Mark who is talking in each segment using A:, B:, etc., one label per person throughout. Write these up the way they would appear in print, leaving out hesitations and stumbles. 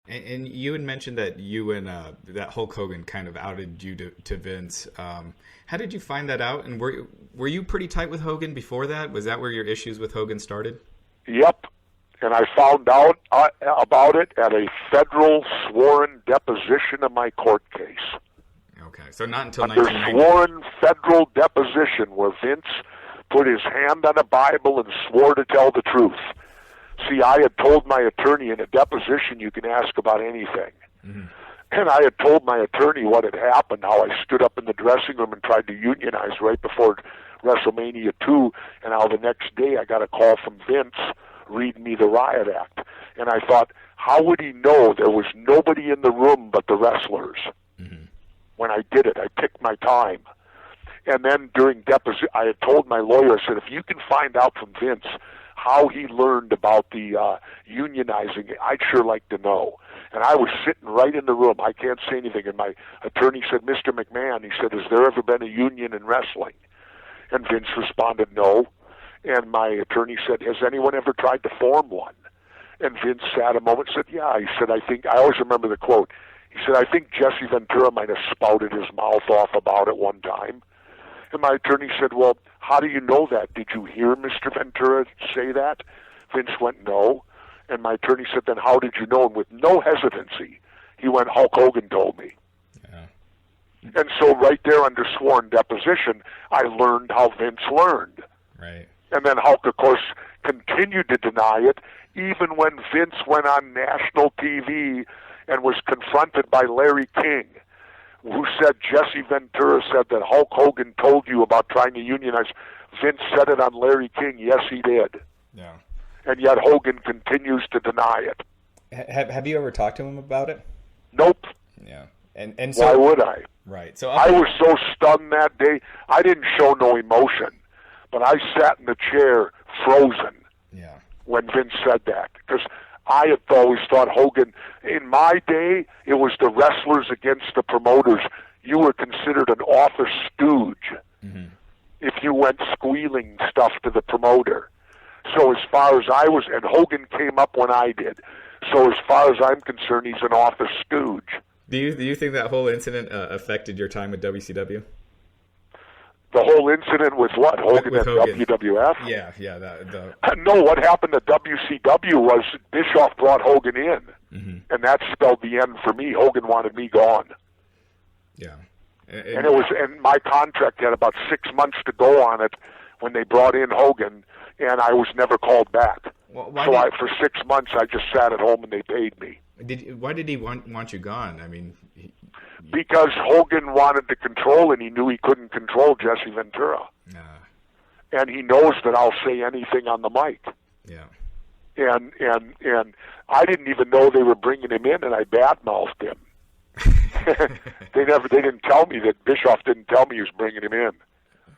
A: And you had mentioned that you and that Hulk Hogan kind of outed you to Vince. How did you find that out? And were you pretty tight with Hogan before that? Was that where your issues with Hogan started?
B: Yep. And I found out about it at a federal sworn deposition of my court case.
A: Okay, so not until
B: under
A: 1990.
B: sworn federal deposition where Vince put his hand on a Bible and swore to tell the truth. See, I had told my attorney in a deposition you can ask about anything. Mm-hmm. And I had told my attorney what had happened, how I stood up in the dressing room and tried to unionize right before WrestleMania 2, and how the next day I got a call from Vince reading me the Riot Act. And I thought, how would he know there was nobody in the room but the wrestlers? Mm-hmm. When I did it, I picked my time. And then during deposition, I had told my lawyer, I said, if you can find out from Vince how he learned about the unionizing, I'd sure like to know. And I was sitting right in the room. I can't say anything. And my attorney said, Mr. McMahon, he said, has there ever been a union in wrestling? And Vince responded, no. And my attorney said, has anyone ever tried to form one? And Vince sat a moment and said, yeah. He said, I always remember the quote. He said, I think Jesse Ventura might have spouted his mouth off about it one time. And my attorney said, well, how do you know that? Did you hear Mr. Ventura say that? Vince went, no. And my attorney said, then how did you know? And with no hesitancy, he went, Hulk Hogan told me. Yeah. And so right there under sworn deposition, I learned how Vince learned.
A: Right.
B: And then Hulk, of course, continued to deny it, even when Vince went on national TV and was confronted by Larry King, who said Jesse Ventura said that Hulk Hogan told you about trying to unionize. Vince said it on Larry King. Yes, he did.
A: Yeah.
B: And yet Hogan continues to deny it.
A: Have you ever talked to him about it?
B: Nope.
A: Yeah. And so,
B: why would I?
A: Right. So
B: I was so stunned that day. I didn't show no emotion, but I sat in the chair frozen.
A: Yeah.
B: When Vince said that, because I had always thought Hogan, in my day, it was the wrestlers against the promoters. You were considered an office stooge if you went squealing stuff to the promoter. So as far as I was, and Hogan came up when I did, so as far as I'm concerned, he's an office stooge.
A: Do you think that whole incident affected your time with WCW?
B: The whole incident with what? Hogan
A: with
B: at
A: Hogan.
B: WWF?
A: Yeah.
B: No, what happened at WCW was Bischoff brought Hogan in, and that spelled the end for me. Hogan wanted me gone.
A: Yeah.
B: And my contract had about 6 months to go on it when they brought in Hogan, and I was never called back.
A: Well,
B: for 6 months, I just sat at home and they paid me.
A: Why did he want you gone? I mean...
B: Because Hogan wanted to control, and he knew he couldn't control Jesse Ventura. And he knows that I'll say anything on the mic.
A: Yeah.
B: And I didn't even know they were bringing him in, and I badmouthed him. They didn't tell me that Bischoff didn't tell me he was bringing him in.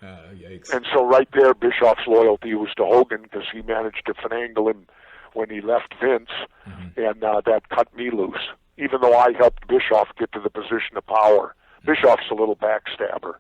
A: Yikes.
B: And so right there, Bischoff's loyalty was to Hogan because he managed to finagle him when he left Vince, and that cut me loose. Even though I helped Bischoff get to the position of power. Bischoff's a little backstabber.